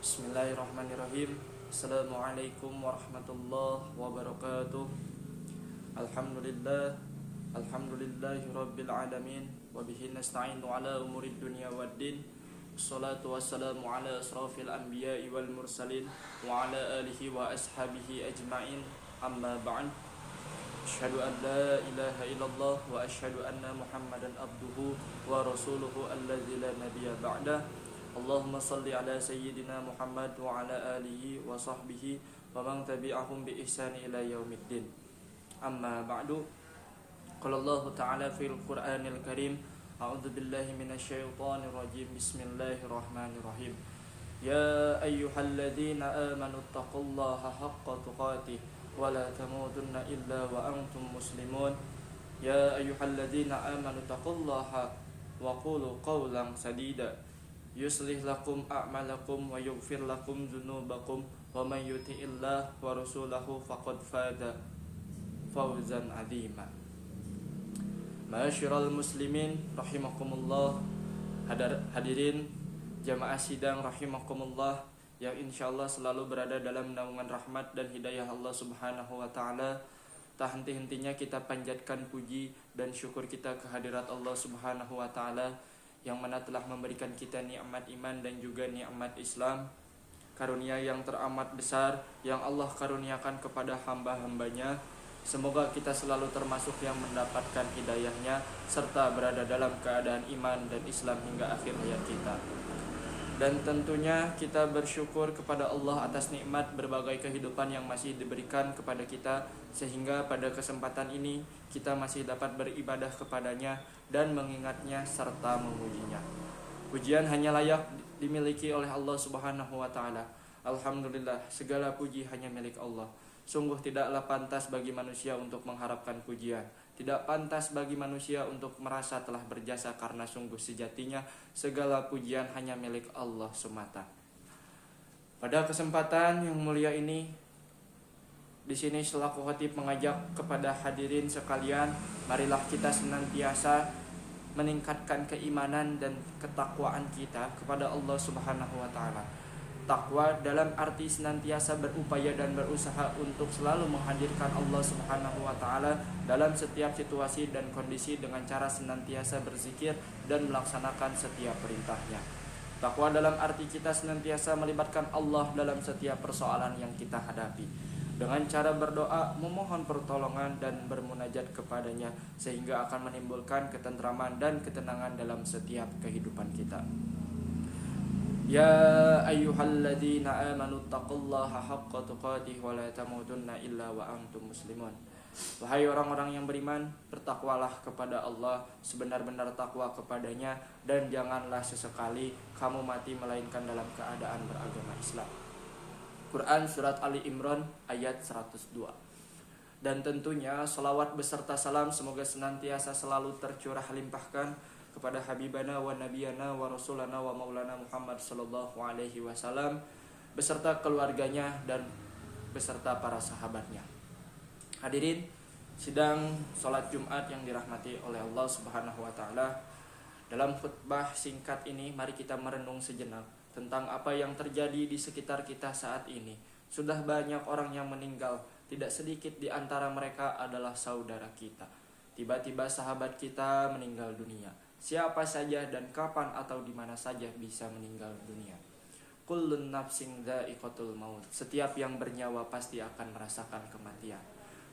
Bismillahirrahmanirrahim. Assalamualaikum warahmatullahi wabarakatuh. Alhamdulillah. Alhamdulillahi rabbil alamin. Wa bihi nasta'inu ala umurid dunya waddin. Wassalatu wassalamu ala asrafil anbiya'i wal mursalin wa ala alihi wa ashabihi ajma'in. Amma ba'd. Asyhadu an la ilaha illallah wa asyhadu anna Muhammadan abduhu wa rasuluhu alladzi la nabiyya ba'dah. Allahumma salli ala sayyidina Muhammad wa ala alihi wa sahbihi wa man tabi'ahum bi ihsani ila yaumiddin. Amma ba'du. Qala Allah ta'ala fil Qur'anil Karim, a'udzu billahi minasy syaithanir rajim. Bismillahirrahmanirrahim. Ya ayyuhalladzina amanu taqullaha haqqa tuqatih wa la tamutunna illa wa antum muslimun. Ya ayyuhalladzina amanu taqullaha wa qulu qawlan sadida yuslih lakum a'malakum wa yughfir lakum dzunubakum wa may yuti'illah wa rasulahu faqad faza fawzan 'azima. Ma'asyiral muslimin rahimakumullah, hadirin jamaah sidang rahimakumullah yang insyaallah selalu berada dalam naungan rahmat dan hidayah Allah Subhanahu wa taala. Tak henti-hentinya kita panjatkan puji dan syukur kita kehadirat Allah Subhanahu wa taala yang mana telah memberikan kita nikmat iman dan juga nikmat Islam, karunia yang teramat besar yang Allah karuniakan kepada hamba-hambanya. Semoga kita selalu termasuk yang mendapatkan hidayahnya serta berada dalam keadaan iman dan Islam hingga akhir hayat kita. Dan tentunya kita bersyukur kepada Allah atas nikmat berbagai kehidupan yang masih diberikan kepada kita, sehingga pada kesempatan ini kita masih dapat beribadah kepadanya dan mengingatnya serta memujinya. Pujian hanya layak dimiliki oleh Allah Subhanahu wa taala. Alhamdulillah, segala puji hanya milik Allah. Sungguh tidaklah pantas bagi manusia untuk mengharapkan pujian. Tidak pantas bagi manusia untuk merasa telah berjasa, karena sungguh sejatinya segala pujian hanya milik Allah semata. Pada kesempatan yang mulia ini, di sini selaku khatib mengajak kepada hadirin sekalian, marilah kita senantiasa meningkatkan keimanan dan ketakwaan kita kepada Allah Subhanahu wa taala. Takwa dalam arti senantiasa berupaya dan berusaha untuk selalu menghadirkan Allah Subhanahu wa taala dalam setiap situasi dan kondisi dengan cara senantiasa berzikir dan melaksanakan setiap perintahnya. Takwa dalam arti kita senantiasa melibatkan Allah dalam setiap persoalan yang kita hadapi, dengan cara berdoa, memohon pertolongan dan bermunajat kepadanya, sehingga akan menimbulkan ketentraman dan ketenangan dalam setiap kehidupan kita. Ya ayyuhalladzina amanu taqullaha haqqa tuqatih wa la tamutunna illa wa antum muslimun. Wahai orang-orang yang beriman, bertakwalah kepada Allah sebenar-benar takwa kepadanya, dan janganlah sesekali kamu mati melainkan dalam keadaan beragama Islam. Quran Surat Ali Imran ayat 102. Dan tentunya salawat beserta salam semoga senantiasa selalu tercurah limpahkan kepada habibana wa nabiyana wa rasulana wa maulana Muhammad sallallahu alaihi wasallam beserta keluarganya dan beserta para sahabatnya. Hadirin sidang salat Jumat yang dirahmati oleh Allah Subhanahu wa taala, dalam khutbah singkat ini mari kita merenung sejenak tentang apa yang terjadi di sekitar kita saat ini. Sudah banyak orang yang meninggal, tidak sedikit di antara mereka adalah saudara kita. Tiba-tiba sahabat kita meninggal dunia. Siapa saja dan kapan atau di mana saja bisa meninggal dunia. Kullun nafsin dha'iqatul maut. Setiap yang bernyawa pasti akan merasakan kematian.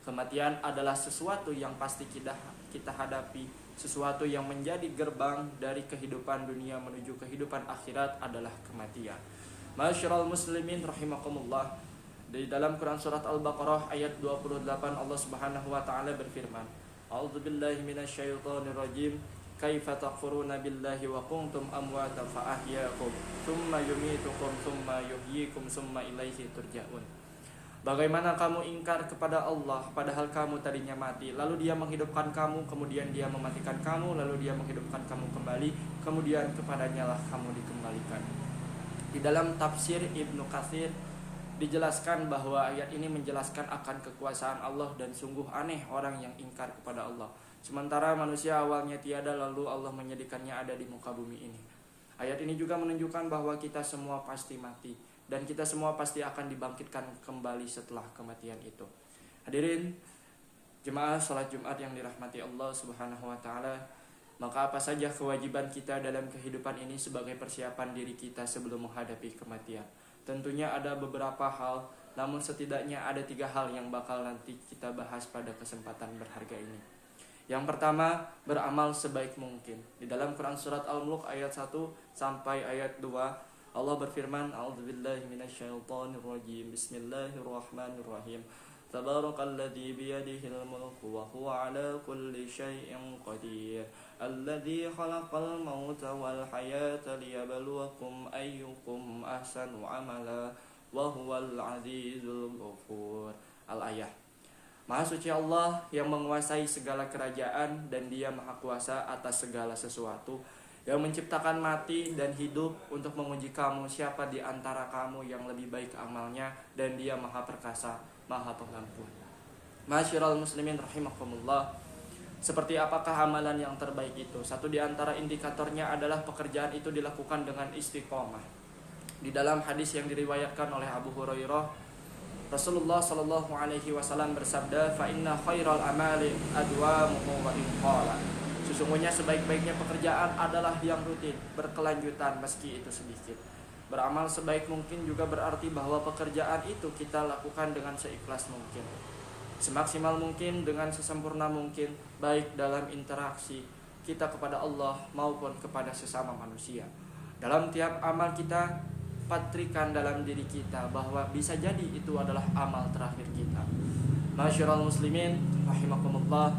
Kematian adalah sesuatu yang pasti kita hadapi, sesuatu yang menjadi gerbang dari kehidupan dunia menuju kehidupan akhirat adalah kematian. Ma'asyiral muslimin rahimakumullah. Di dalam Quran surat Al-Baqarah ayat 28 Allah Subhanahu wa taala berfirman, A'udzu billahi minasyaitonir rajim. Kaifa takfuruna billahi wa kuntum amwatan fa ahyaakum tsumma yumitukum tsumma yuhyikum tsumma ilaihi turja'un. Bagaimana kamu ingkar kepada Allah padahal kamu tadinya mati, lalu Dia menghidupkan kamu, kemudian Dia mematikan kamu, lalu Dia menghidupkan kamu kembali, kemudian kepadanya lah kamu dikembalikan. Di dalam tafsir Ibnu Katsir dijelaskan bahwa ayat ini menjelaskan akan kekuasaan Allah, dan sungguh aneh orang yang ingkar kepada Allah. Sementara manusia awalnya tiada, lalu Allah menjadikannya ada di muka bumi ini. Ayat ini juga menunjukkan bahwa kita semua pasti mati. dan kita semua pasti akan dibangkitkan kembali setelah kematian itu. Hadirin jemaah salat Jumat yang dirahmati Allah Subhanahu wa taala, maka apa saja kewajiban kita dalam kehidupan ini sebagai persiapan diri kita sebelum menghadapi kematian? Tentunya ada beberapa hal, namun setidaknya ada 3 hal yang bakal nanti kita bahas pada kesempatan berharga ini. Yang pertama, beramal sebaik mungkin. Di dalam Quran surat Al-Mulk ayat 1 sampai ayat 2, Allah berfirman, A'udzubillahi minasyaitonirrajim. Bismillahirrahmanirrahim. Tabarakalladzi biyadihil mulku wa huwa ala kulli syai'in qadir. Alladzi khalaqal mauta wal hayata liyabluwakum ayyukum ahsanu amala wa huwal azizul ghafur. Al-ayah. Maha suci Allah yang menguasai segala kerajaan dan Dia maha kuasa atas segala sesuatu, yang menciptakan mati dan hidup untuk menguji kamu siapa di antara kamu yang lebih baik amalnya, dan Dia maha perkasa, maha pengampun. Masyiral muslimin rahimakumullah, seperti apakah amalan yang terbaik itu? Satu di antara indikatornya adalah pekerjaan itu dilakukan dengan istiqomah. Di dalam hadis yang diriwayatkan oleh Abu Hurairah, Rasulullah sallallahu alaihi wasallam bersabda, "Fa inna khairal amali adwamuhu wa in qala." Sesungguhnya sebaik-baiknya pekerjaan adalah yang rutin, berkelanjutan meski itu sedikit. Beramal sebaik mungkin juga berarti bahwa pekerjaan itu kita lakukan dengan seikhlas mungkin, semaksimal mungkin, dengan sesempurna mungkin, baik dalam interaksi kita kepada Allah maupun kepada sesama manusia. Dalam tiap amal kita patrikan dalam diri kita bahwa bisa jadi itu adalah amal terakhir kita. Masyiral muslimin rahimakumullah.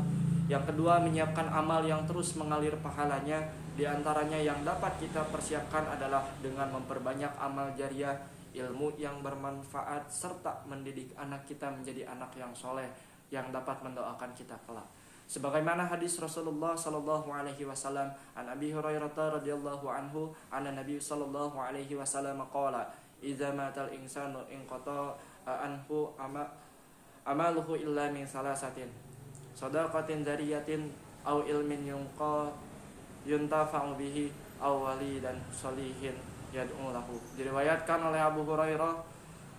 Yang kedua, menyiapkan amal yang terus mengalir pahalanya. Di antaranya yang dapat kita persiapkan adalah dengan memperbanyak amal jariah, ilmu yang bermanfaat, serta mendidik anak kita menjadi anak yang soleh yang dapat mendoakan kita kelak. Sebagaimana hadis Rasulullah sallallahu alaihi wasallam an Abi Hurairah radhiyallahu anhu anna Nabi sallallahu alaihi wasallam qala idza matal insanu inqata anhu amaluhu illa min salasatin shadaqatin dzariyatin aw ilmin yuntafa'u bihi aw walidan shalihin yad'u lahu. Diriwayatkan oleh Abu Hurairah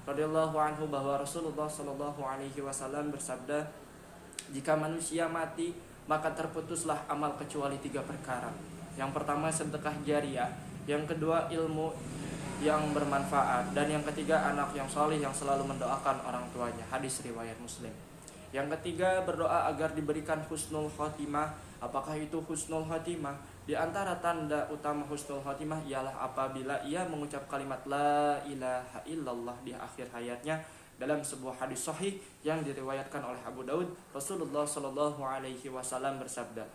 radhiyallahu anhu bahwa Rasulullah sallallahu alaihi wasallam bersabda, jika manusia mati, maka terputuslah amal kecuali 3 perkara. Yang pertama sedekah jariah, yang kedua ilmu yang bermanfaat, dan yang ketiga anak yang saleh yang selalu mendoakan orang tuanya. Hadis riwayat Muslim. Yang ketiga, berdoa agar diberikan husnul khotimah. Apakah itu husnul khotimah? Di antara tanda utama husnul khotimah ialah apabila ia mengucap kalimat la ilaha illallah di akhir hayatnya. Dalam sebuah hadis sahih yang diriwayatkan oleh Abu Daud, Rasulullah sallallahu alaihi wasallam bersabda,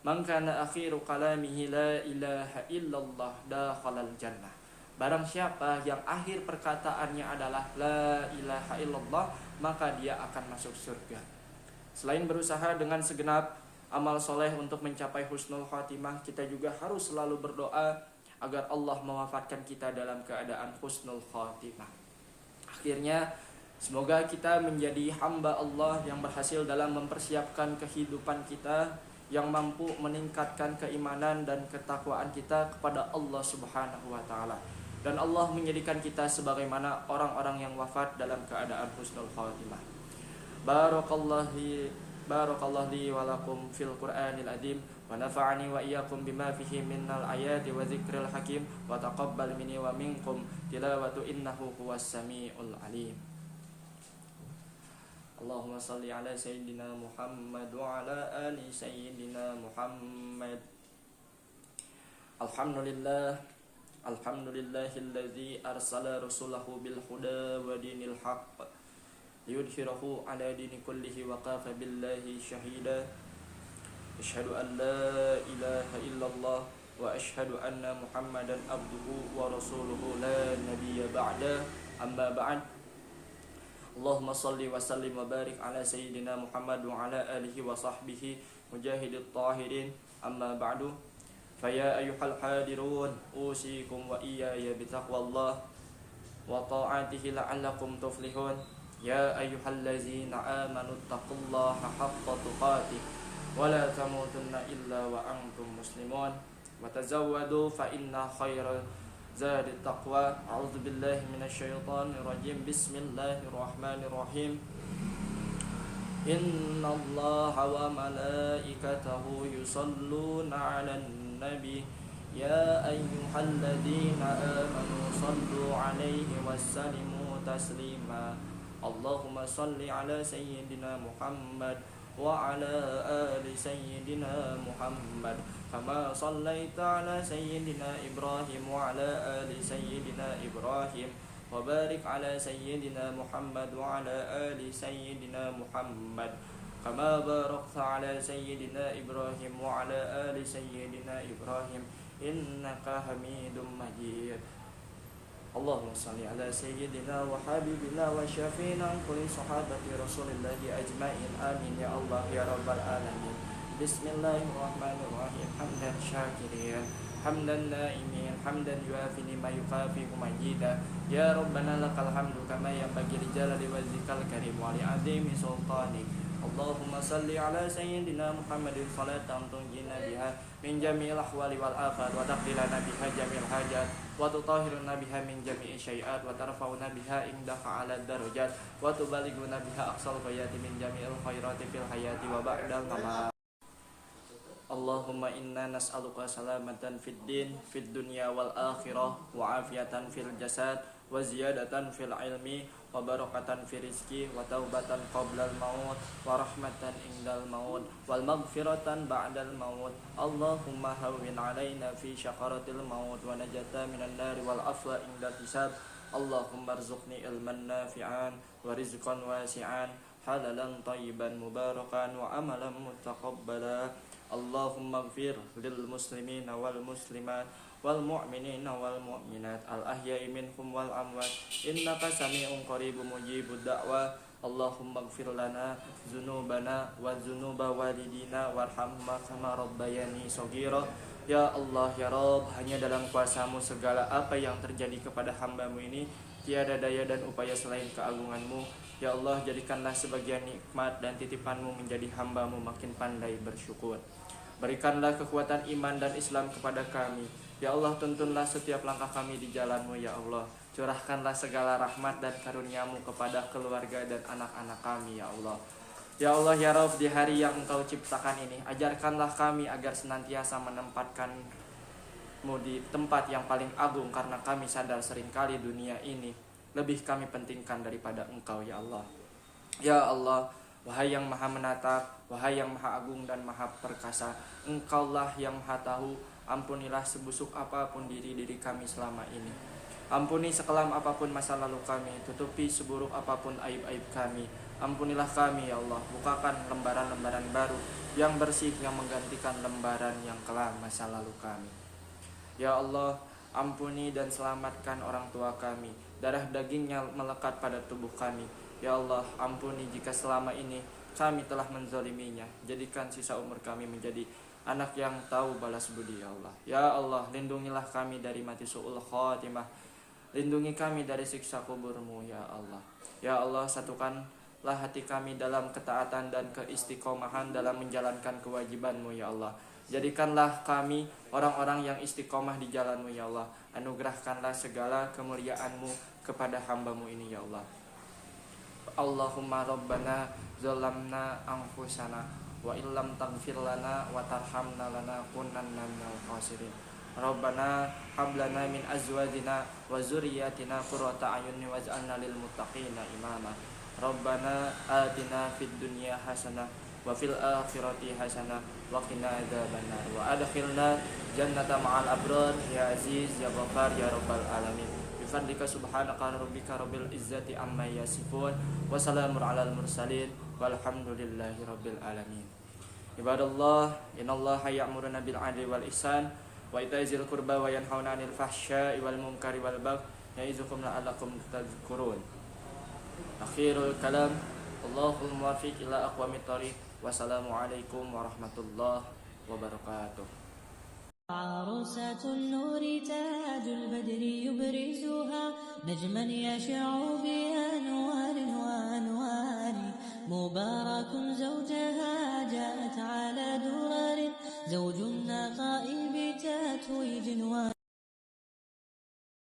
"Man kana akhiru kalamihi la ilaha illallah dakhalal jannah." Barang siapa yang akhir perkataannya adalah la ilaha illallah, maka dia akan masuk surga. Selain berusaha dengan segenap amal soleh untuk mencapai husnul khatimah, kita juga harus selalu berdoa agar Allah mewafatkan kita dalam keadaan husnul khatimah. Akhirnya, semoga kita menjadi hamba Allah yang berhasil dalam mempersiapkan kehidupan kita, yang mampu meningkatkan keimanan dan ketakwaan kita kepada Allah Subhanahu wa taala. Dan Allah menjadikan kita sebagaimana orang-orang yang wafat dalam keadaan husnul khatimah. Barakallahu li wa lakum fil Qur'anil azim wa nafa'ani wa iyyakum bima fihi minal ayati wa dzikril hakim wa taqabbal minni wa minkum tilawatu innahu huwas samiul alim. Allahumma salli ala sayyidina Muhammad wa ala ali sayyidina Muhammad. Alhamdulillahilladzi arsala rasulahu bil huda wa dinil haqq liyudhhirahu ala dini kullihi wa kafa billahi syahida. Asyhadu an la ilaha illallah wa asyhadu anna Muhammadan abduhu wa rasuluhu la nabiyya ba'da. Amma ba'd. Allahumma salli wa sallim wa barik ala sayyidina Muhammad wa ala alihi wa sahbihi mujahidit tahirin. Amma ba'du. Faya ayyuhal hadirun, usikum wa iyaya bitaqwallah wa ta'atihi la'allakum tuflihun. Ya ayyuhallazina amanu taqullaha haqqa tuqatih wa la tamutunna illa wa antum muslimun. Wa tazawwadu fa inna khairal زاد التقوى. أعوذ بالله من الشيطان الرجيم. بسم الله الرحمن الرحيم. إن الله وملائكته يصلون على النبي يا أيها الذين آمنوا صلوا عليه وسلموا تسليما. اللهم صل على سيدنا محمد وعلى آل سيدنا محمد كما صليت على سيدنا إبراهيم وعلى آل سيدنا إبراهيم وبارك على سيدنا محمد وعلى آل سيدنا محمد كما باركت على سيدنا إبراهيم وعلى آل سيدنا إبراهيم إنك حميد مجيد. اللهم صل على سيدنا وحبيبنا وشفينا كل صحابة رسول الله أجمعين. آمين يا الله يا رب العالمين. بسم الله الرحمن الرحيم. حمدا شاكرين حمدا نائمين حمدا يوافي ما يكافئ مجيدا. يا ربنا لك الحمد كما ينبغي لجلال وجهك الكريم ولعظيم سلطانك. اللهم صل على سيدنا محمد صلاة تنجينا بها من جميع الأحوال والآفات وتقضي لنا بها جميع الحاجات وتطهرنا بها من جميع الشيئات وترفعنا بها عندك على الدرجات وتبلغنا بها أقصى الغايات من جميع الخيرات في الحياة وبعد الممات. اللهم إنا نسألك سلامة في الدين في الدنيا والآخرة وعافية في الجسد وزيادة في العلم وبركة في الرزق وتوبة قبل الموت ورحمة عند الموت والمغفرة بعد الموت. اللهم هون علينا في شقرة الموت ونجاة من النار والعفو عند الحساب. اللهم ارزقني علما نافعا ورزقا واسعا حلالا طيبا مباركا وعملا متقبلا. اللهم اغفر للمسلمين والمسلمات والمؤمنين والمؤمنات الأحياء منهم والأموات إنك سميع قريب مجيب الدعوة. اللهم اغفر لنا ذنوبنا وذنوب والدينا وارhamhuma kama rabbayani shaghira. Ya Allah ya Rabb, hanya dalam kuasa-Mu segala apa yang terjadi kepada hamba-Mu ini tiada daya dan upaya selain keagungan-Mu. Ya Allah, jadikanlah sebagian nikmat dan titipan-Mu menjadi hamba-Mu makin pandai bersyukur. Berikanlah kekuatan iman dan Islam kepada kami. Ya Allah, tuntunlah setiap langkah kami di jalan-Mu ya Allah. Curahkanlah segala rahmat dan karunia-Mu kepada keluarga dan anak-anak kami ya Allah. Ya Allah ya Rabb, di hari yang Engkau ciptakan ini, ajarkanlah kami agar senantiasa menempatkan-Mu di tempat yang paling agung, karena kami sadar seringkali dunia ini lebih kami pentingkan daripada Engkau ya Allah. Ya Allah, wahai yang maha menatap, wahai yang maha agung dan maha perkasa, Engkaulah yang maha tahu. Ampunilah sebusuk apapun diri kami selama ini. Ampuni sekelam apapun masa lalu kami. Tutupi seburuk apapun aib-aib kami. Ampunilah kami ya Allah. Bukakan lembaran-lembaran baru yang bersih, yang menggantikan lembaran yang kelam masa lalu kami. Ya Allah, ampuni dan selamatkan orang tua kami. Darah dagingnya melekat pada tubuh kami. Ya Allah, ampuni jika selama ini kami telah menzaliminya. Jadikan sisa umur kami menjadi anak yang tahu balas budi ya Allah. Ya Allah, lindungilah kami dari mati su'ul khatimah. Lindungi kami dari siksa kubur-Mu ya Allah. Ya Allah, satukanlah hati kami dalam ketaatan dan keistiqomahan dalam menjalankan kewajiban-Mu ya Allah. Jadikanlah kami orang-orang yang istiqomah di jalan-Mu ya Allah. Anugerahkanlah segala kemuliaan-Mu kepada hamba-Mu ini ya Allah. Allahumma rabbana zalamna anfusana wa illam taghfir lana wa tarhamna lanakunanna minal khasirin. Rabbana hab lana min azwajina wa dzurriyyatina qurrata a'yun waj'alna lil muttaqina imama. Rabbana atina fid dunya hasanah wa fil akhirati hasanah wa qina adzabannar wa adkhilna jannata ma'al abrar ya aziz ya ghaffar ya rabbal alamin. Bifadlika subhanaka rabbika rabbil izzati amma yasifun wa salamun alal mursalin walhamdulillahi rabbil alamin. Ibadallah, innallaha ya'muruna bil 'adli wal ihsan wa ita'izil qurba wa yanhauna 'anil fahsya'i wal munkari wal baghi ya'izukum la'allakum tadhkurun. Akhirul kalam, Allahul muwaffiq ila aqwamit thoriq. Wassalamu alaikum warahmatullahi wabarakatuh. عروسة النور تاج البدر يبرزها نجما يشع بأنوار وأنوار مبارك زوجها جاءت على درر زوج النقاء بتتويج